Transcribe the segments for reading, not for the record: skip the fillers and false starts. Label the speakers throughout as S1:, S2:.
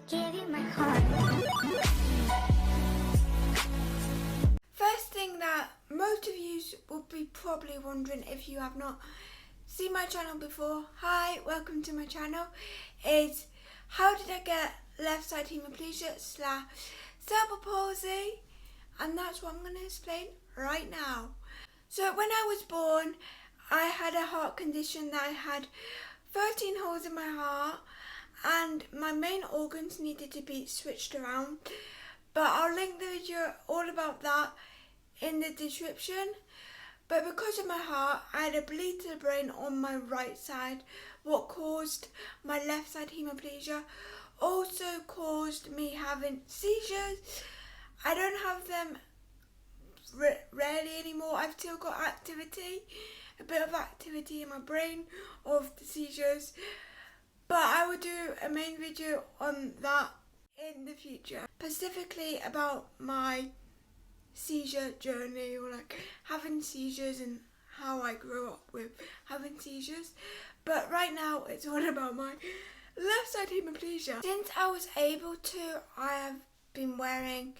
S1: give you my heart. First thing that most of you will be probably wondering if you have not seen my channel before, hi, welcome to my channel, is how did I get left side hemiplegia / cerebral palsy, and that's what I'm going to explain right now. So when I was born, I had a heart condition that I had 13 holes in my heart and my main organs needed to be switched around, but I'll link the video all about that in the description. But because of my heart, I had a bleed to the brain on my right side, what caused my left side hemiplegia, also caused me having seizures. I don't have them rarely anymore. I've still got activity, a bit of activity in my brain of the seizures, but I will do a main video on that in the future, specifically about my seizure journey, or like having seizures and how I grew up with having seizures. But right now it's all about my left side hemiplegia. Since I was able to, I have been wearing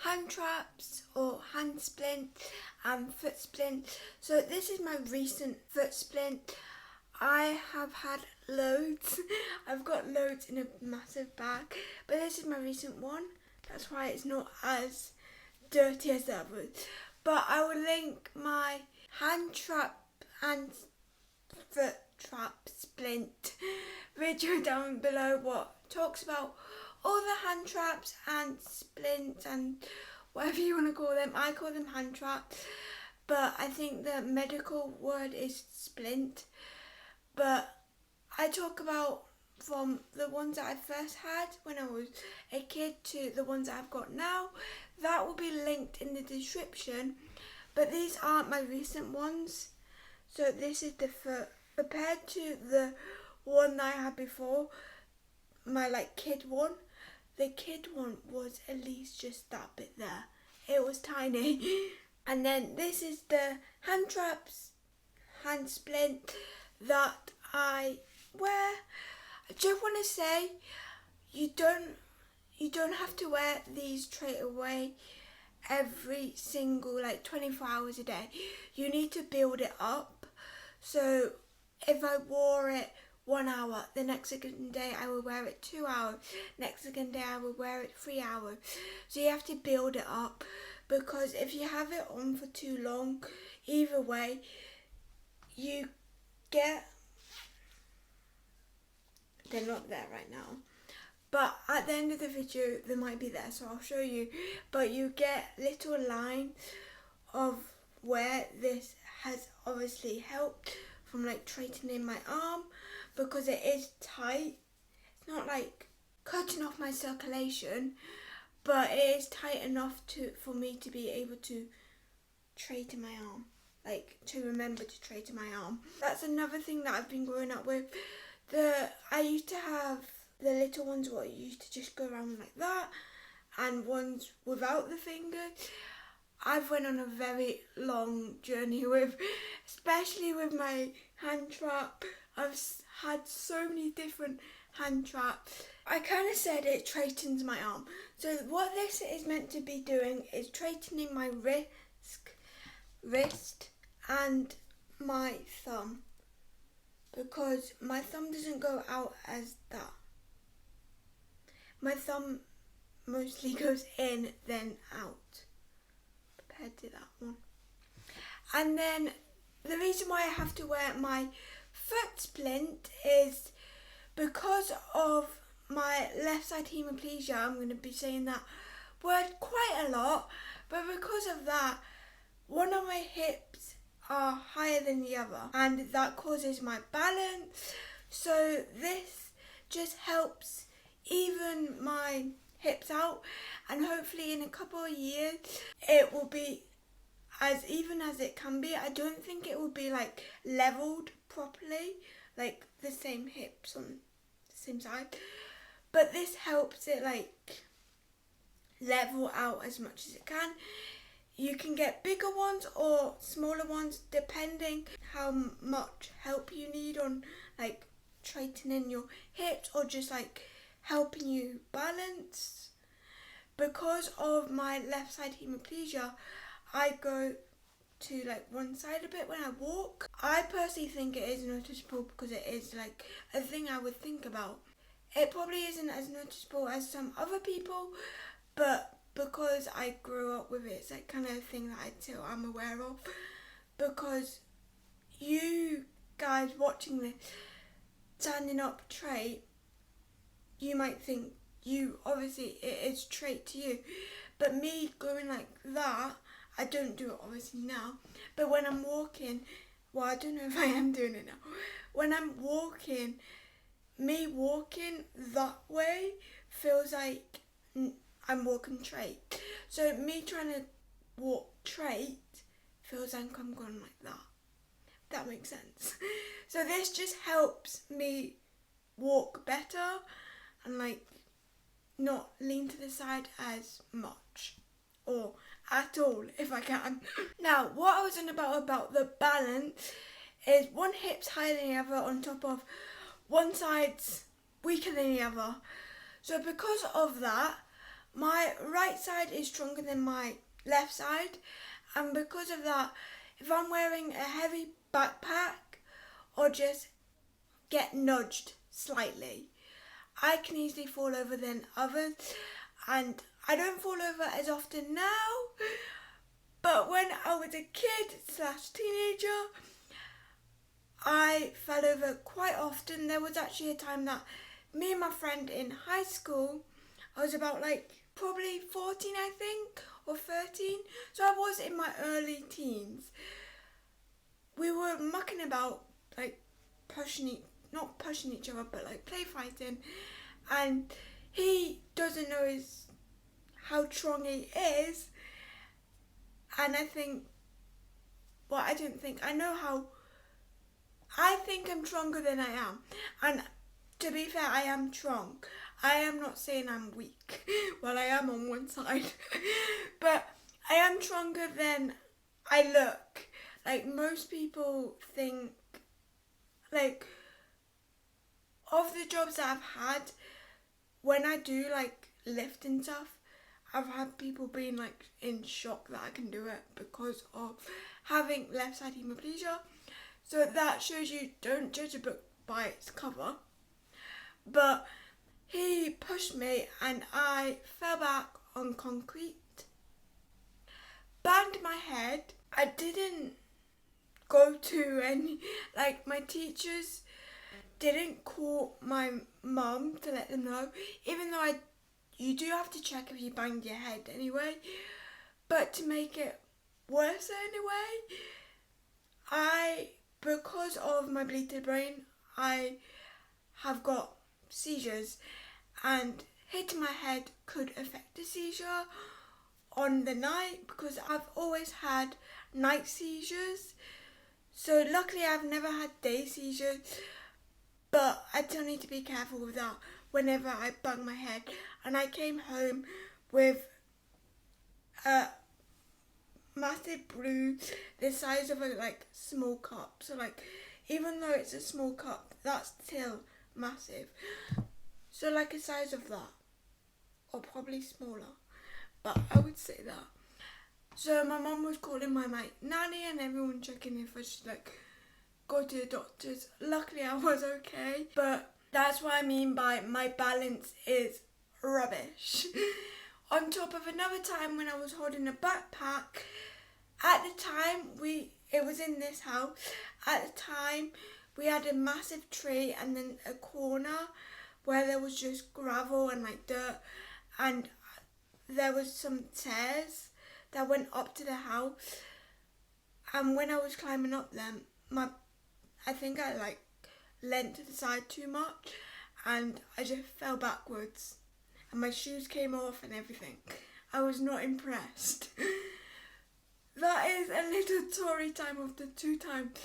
S1: hand traps or hand splint and foot splint. So this is my recent foot splint. I have had loads. I've got loads in a massive bag, but this is my recent one. That's why it's not as dirty as the others. But I will link my hand trap and foot trap splint video down below, what talks about all the hand traps and splints and whatever you want to call them. I call them hand traps, but I think the medical word is splint. But I talk about from the ones that I first had when I was a kid to the ones that I've got now. That will be linked in the description, but these aren't my recent ones. So this is the foot, compared to the one that I had before, my like kid one. The kid one was at least just that bit there. It was tiny. And then this is the hand traps, hand splint that I wear. I just want to say, you don't have to wear these straight away every single 24 hours a day. You need to build it up. So if I wore it 1 hour, the next second day I will wear it 2 hours, next second day I will wear it 3 hours. So you have to build it up, because if you have it on for too long, either way, you get, they're not there right now, but at the end of the video they might be there, so I'll show you. But you get little lines of where this has obviously helped from straightening my arm, because it is tight. It's not cutting off my circulation, but it is tight enough for me to be able to straighten my arm, to remember to straighten my arm. That's another thing that I've been growing up with. I used to have the little ones what used to just go around like that, and ones without the fingers. I've went on a very long journey with, especially with my hand trap. I've had so many different hand traps. I kind of said it straightens my arm. So what this is meant to be doing is straightening my wrist and my thumb, because my thumb doesn't go out as that. My thumb mostly goes in then out compared to that one. And then the reason why I have to wear my foot splint is because of my left side hemiplegia. I'm going to be saying that word quite a lot, but because of that, one of my hips are higher than the other, and that causes my balance. So this just helps even my hips out, and hopefully in a couple of years it will be as even as it can be. I don't think it will be leveled properly, the same hips on the same side, but this helps it level out as much as it can. You can get bigger ones or smaller ones depending how much help you need on straightening your hips, or just helping you balance. Because of my left side hemiplegia, I go to like one side a bit when I walk. I personally think it is noticeable because it is like a thing I would think about. It probably isn't as noticeable as some other people, but because I grew up with it, it's like kind of a thing that I'm aware of. Because you guys watching this standing up trait, you might think obviously it is trait to you, but me going like that, I don't do it obviously now, but when I'm walking, well, I don't know if I am doing it now. When I'm walking, me walking that way feels like I'm walking straight. So me trying to walk straight feels like I'm going like that. That makes sense. So this just helps me walk better and like not lean to the side as much, or at all if I can. Now, what I was on about the balance is one hip's higher than the other on top of one side's weaker than the other. So because of that, my right side is stronger than my left side, and because of that, if I'm wearing a heavy backpack or just get nudged slightly, I can easily fall over than others, and I don't fall over as often now, but when I was a kid/teenager, I fell over quite often. There was actually a time that me and my friend in high school, I was about like probably 14 I think, or 13, so I was in my early teens. We were mucking about, like not pushing each other, but like play fighting, and he doesn't know how strong he is, and I think I'm stronger than I am, and to be fair, I am strong. I am not saying I'm weak. Well, I am on one side, but I am stronger than I look. Like most people think, like, of the jobs that I've had, when I do like lift and stuff, I've had people being like in shock that I can do it because of having left side hemiplegia. So that shows you don't judge a book by its cover. But he pushed me and I fell back on concrete, banged my head. I didn't go to any, like my teachers didn't call my mum to let them know, even though you do have to check if you banged your head anyway. But to make it worse anyway, because of my bleated brain, I have got seizures, and hitting my head could affect a seizure on the night because I've always had night seizures. So luckily I've never had day seizures, but I still need to be careful with that whenever I bang my head. And I came home with a massive bruise the size of a like small cup. So like even though it's a small cup, that's still massive. So like a size of that, or probably smaller, but I would say that. So my mum was calling my nanny and everyone checking if I should like go to the doctors. Luckily I was okay, but that's what I mean by my balance is rubbish. On top of another time when I was holding a backpack, at the time it was in this house, at the time we had a massive tree and then a corner where there was just gravel and like dirt, and there was some stairs that went up to the house, and when I was climbing up them, I think I like leant to the side too much and I just fell backwards and my shoes came off and everything. I was not impressed. That is a little story time of the 2 times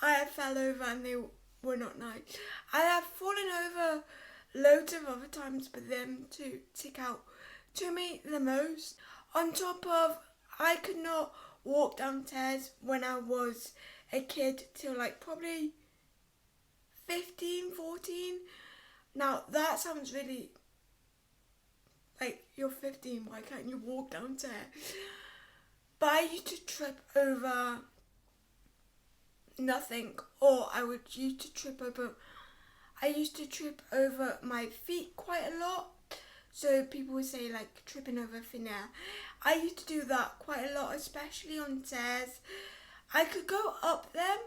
S1: I fell over and they were not nice. I have fallen over loads of other times, but them two stick out to me the most. On top of, I could not walk downstairs when I was a kid till like probably 15, 14. Now that sounds really like you're 15, why can't you walk downstairs? But I used to trip over nothing, or I used to trip over my feet quite a lot. So people would say like tripping over thin air. I used to do that quite a lot, especially on stairs. I could go up them,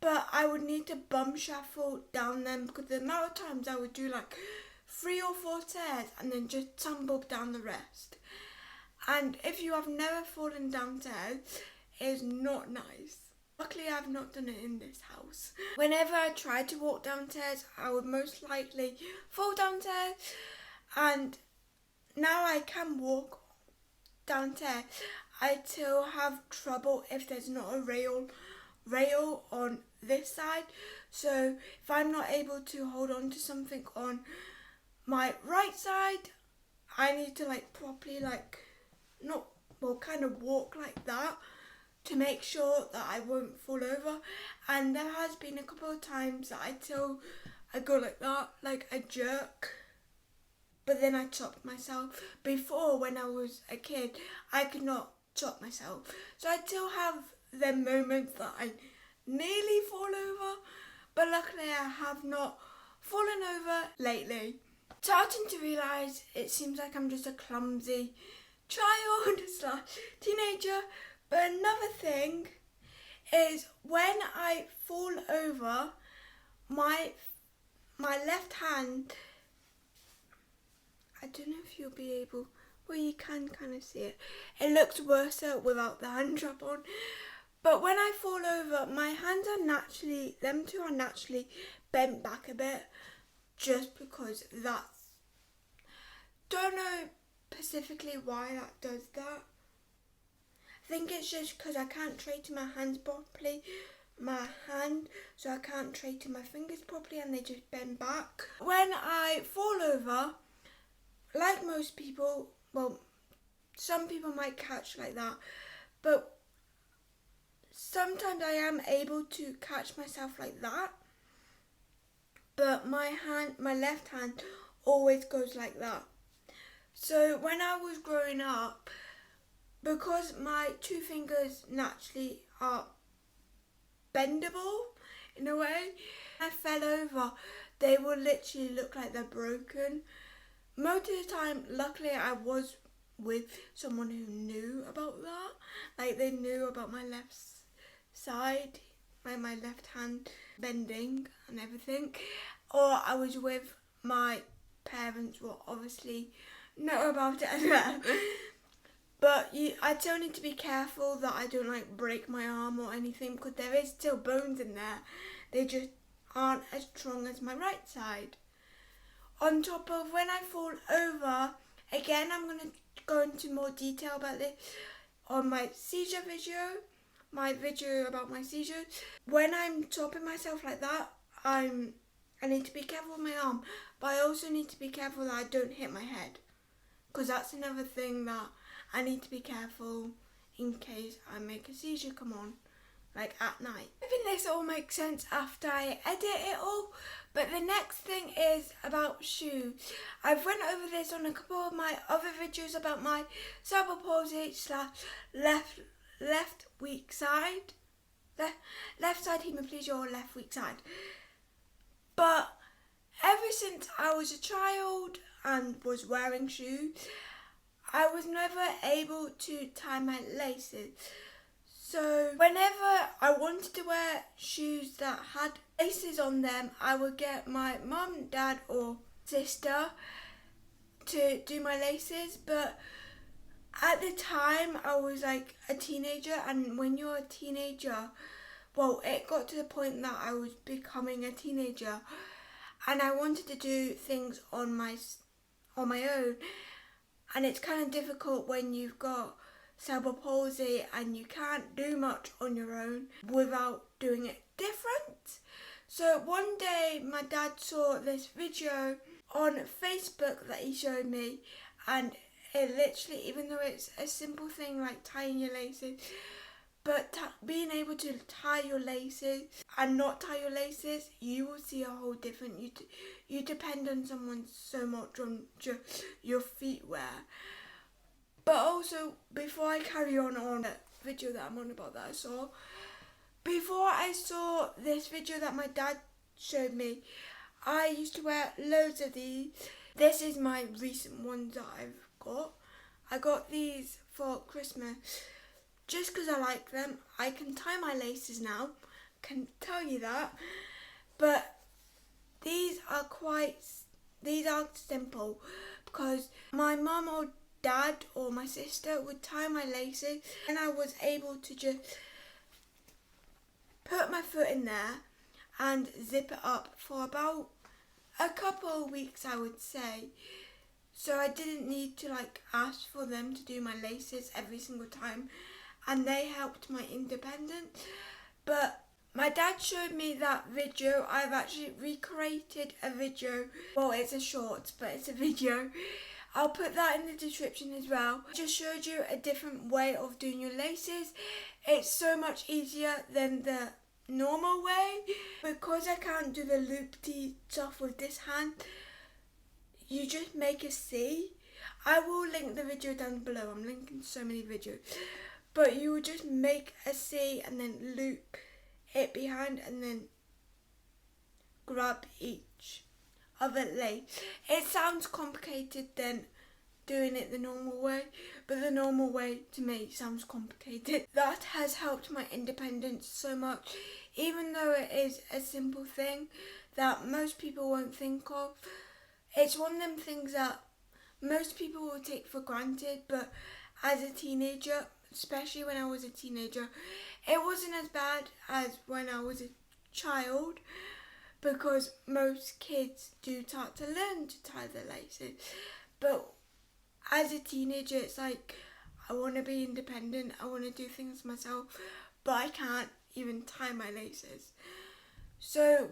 S1: but I would need to bum shuffle down them because the amount of times I would do like 3 or 4 stairs and then just tumble down the rest. And if you have never fallen downstairs, it is not nice. Luckily, I've not done it in this house. Whenever I tried to walk downstairs, I would most likely fall downstairs. And now I can walk downstairs. I still have trouble if there's not a rail on this side. So if I'm not able to hold on to something on my right side, I need to like properly kind of walk like that to make sure that I won't fall over. And there has been a couple of times that I go like that, like a jerk, but then I chopped myself. Before, when I was a kid, I could not chop myself, so I still have the moments that I nearly fall over, but luckily I have not fallen over lately. Starting to realise it seems like I'm just a clumsy child / teenager. But another thing is when I fall over, my left hand, I don't know if you'll be able, well, you can kind of see it. It looks worse without the hand strap on. But when I fall over, my hands are naturally bent back a bit, just because don't know specifically why that does that. I think it's just because I can't trade my hands properly, so I can't trade my fingers properly and they just bend back. When I fall over, like most people, well, some people might catch like that, but sometimes I am able to catch myself like that, but my left hand always goes like that. So when I was growing up, because my 2 fingers naturally are bendable in a way, I fell over, they will literally look like they're broken. Most of the time, luckily, I was with someone who knew about that. Like, they knew about my left side, my left hand bending and everything. Or I was with my parents who obviously know about it as well. But I still need to be careful that I don't like break my arm or anything, because there is still bones in there. They just aren't as strong as my right side. On top of when I fall over, again I'm going to go into more detail about this on my seizure video, my video about my seizures. When I'm chopping myself like that, I need to be careful with my arm, but I also need to be careful that I don't hit my head, because that's another thing that I need to be careful in case I make a seizure come on, like at night. I think this all makes sense after I edit it all, but the next thing is about shoes. I've went over this on a couple of my other videos about my cerebral palsy / left weak side, left side hemiplegia or left weak side. But ever since I was a child and was wearing shoes, I was never able to tie my laces. So whenever I wanted to wear shoes that had laces on them, I would get my mum, dad or sister to do my laces. But at the time I was like a teenager, and when you're a teenager, well, it got to the point that I was becoming a teenager and I wanted to do things on my own. And it's kind of difficult when you've got cerebral palsy and you can't do much on your own without doing it different. So one day my dad saw this video on Facebook that he showed me, and it literally, even though it's a simple thing like tying your laces, But being able to tie your laces and not tie your laces, you will see a whole different. You depend on someone so much on just your feet wear. But also, before I carry on the video that I'm on about that I saw, before I saw this video that my dad showed me, I used to wear loads of these. This is my recent ones that I've got. I got these for Christmas just because I like them. I can tie my laces now, can tell you that. But these are simple because my mum or dad or my sister would tie my laces and I was able to just put my foot in there and zip it up for about a couple of weeks, I would say. So I didn't need to ask for them to do my laces every single time, and they helped my independence. But my dad showed me that video. I've actually recreated a video. Well, it's a short, but it's a video. I'll put that in the description as well. I just showed you a different way of doing your laces. It's so much easier than the normal way. Because I can't do the loop-tee stuff with this hand, you just make a C. I will link the video down below. I'm linking so many videos. But you will just make a C and then loop it behind and then grab each of it lace. It sounds complicated than doing it the normal way, but the normal way to me sounds complicated. That has helped my independence so much, even though it is a simple thing that most people won't think of. It's one of them things that most people will take for granted, but as a teenager, especially when I was a teenager, it wasn't as bad as when I was a child, because most kids do start to learn to tie their laces. But as a teenager, it's like, I want to be independent, I want to do things myself, but I can't even tie my laces. So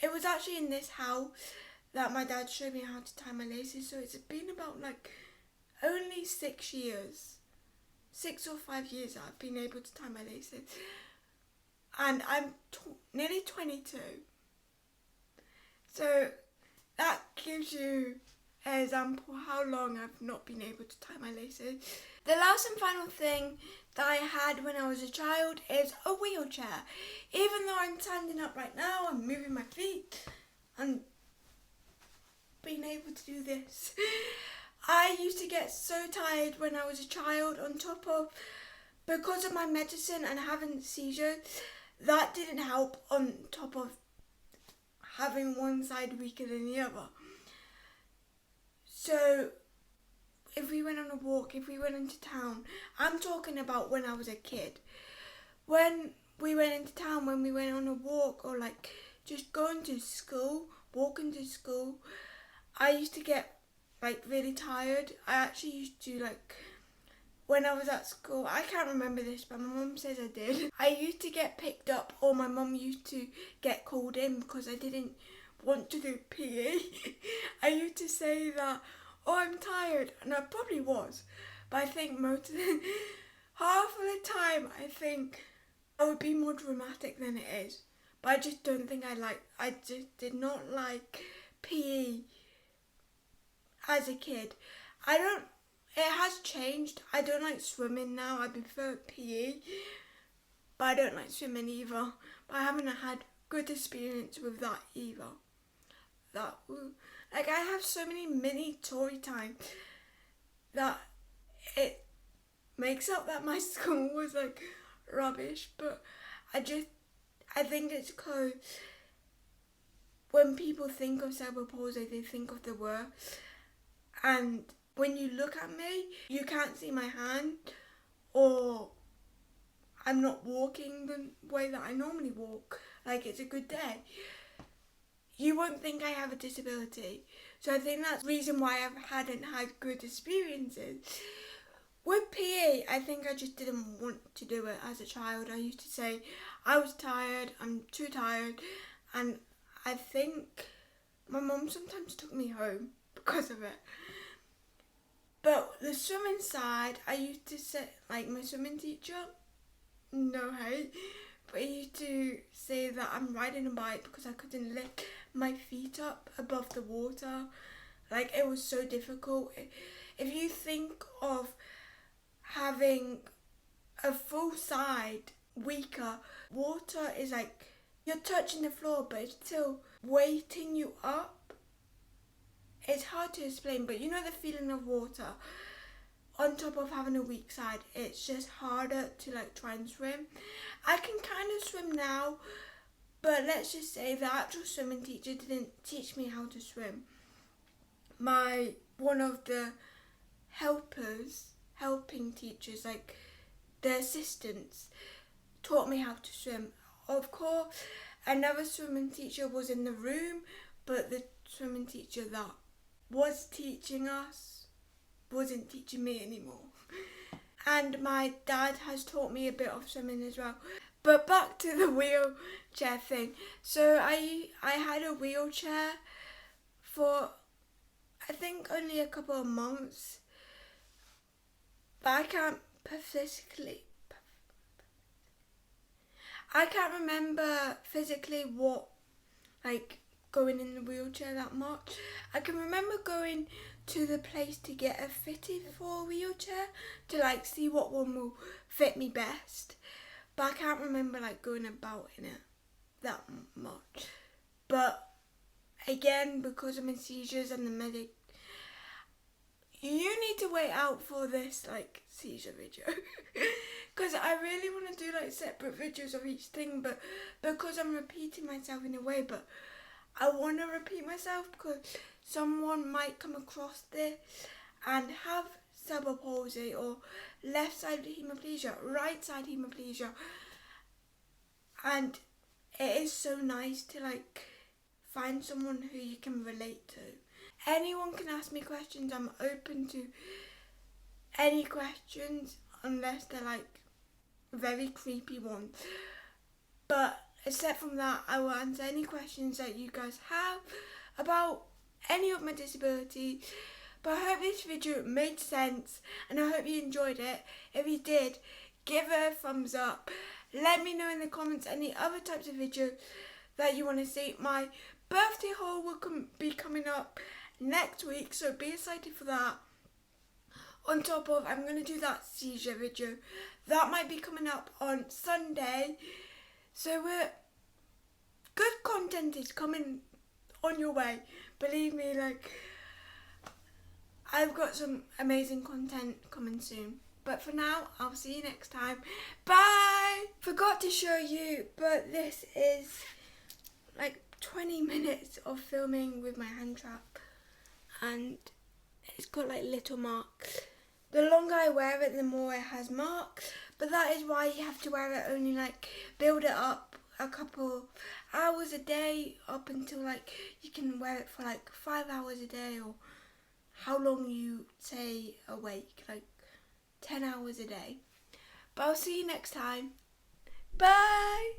S1: it was actually in this house that my dad showed me how to tie my laces. So it's been about only 6 years. 6 or 5 years that I've been able to tie my laces. And I'm nearly 22. So that gives you an example how long I've not been able to tie my laces. The last and final thing that I had when I was a child is a wheelchair. Even though I'm standing up right now, I'm moving my feet and being able to do this. I used to get so tired when I was a child, on top of, because of my medicine and having seizures, that didn't help, on top of having one side weaker than the other. So if we went on a walk, if we went into town, I'm talking about when I was a kid. When we went into town, when we went on a walk, or just going to school, walking to school, I used to get really tired. I actually used to when I was at school, I can't remember this, but my mum says I did. I used to get picked up, or my mum used to get called in because I didn't want to do PE. I used to say that, oh, I'm tired, and I probably was, but I think half of the time I think I would be more dramatic than it is. But I just don't think I just did not like PE as a kid. It has changed. I don't like swimming now. I prefer PE, but I don't like swimming either. But I haven't had good experience with that either. I have so many mini story times that it makes up that my school was rubbish. But I think it's because when people think of cerebral palsy, they think of the word. And when you look at me, you can't see my hand, or I'm not walking the way that I normally walk, it's a good day. You won't think I have a disability. So I think that's the reason why I hadn't had good experiences. With PE, I think I just didn't want to do it as a child. I used to say, I was tired, I'm too tired, and I think my mum sometimes took me home because of it. But the swimming side, I used to say, my swimming teacher, no hate, but he used to say that I'm riding a bike because I couldn't lift my feet up above the water. Like, it was so difficult. If you think of having a full side weaker, water is like you're touching the floor but it's still weighting you up. It's hard to explain, but you know the feeling of water on top of having a weak side. It's just harder to like try and swim. I can kind of swim now, but let's just say the actual swimming teacher didn't teach me how to swim. One of the helping teachers, like the assistants, taught me how to swim. Of course, another swimming teacher was in the room, but the swimming teacher that was teaching us wasn't teaching me anymore. And my dad has taught me a bit of swimming as well. But back to the wheelchair thing. So I had a wheelchair for I think only a couple of months. But I can't remember physically what, like, going in the wheelchair that much. I can remember going to the place to get a fitted for a wheelchair to like see what one will fit me best. But I can't remember like going about in it that much. But again, because of my seizures and the medic, you need to wait out for this like seizure video because I really want to do like separate videos of each thing, but because I'm repeating myself in a way, but I want to repeat myself because someone might come across this and have cerebral palsy or left side hemiplegia, right side hemiplegia, and it is so nice to like find someone who you can relate to. Anyone can ask me questions. I'm open to any questions unless they're like very creepy ones. But except from that, I will answer any questions that you guys have about any of my disability. But I hope this video made sense and I hope you enjoyed it. If you did, give it a thumbs up. Let me know in the comments any other types of videos that you want to see. My birthday haul will be coming up next week, so be excited for that. On top of, I'm going to do that seizure video. That might be coming up on Sunday. So good content is coming on your way. Believe me, like, I've got some amazing content coming soon. But for now, I'll see you next time. Bye! Forgot to show you, but this is like 20 minutes of filming with my hand trap. And it's got like little marks. The longer I wear it, the more it has marks. But that is why you have to wear it only like, build it up a couple hours a day up until like you can wear it for like 5 hours a day, or how long you say awake, like 10 hours a day. But I'll see you next time. Bye!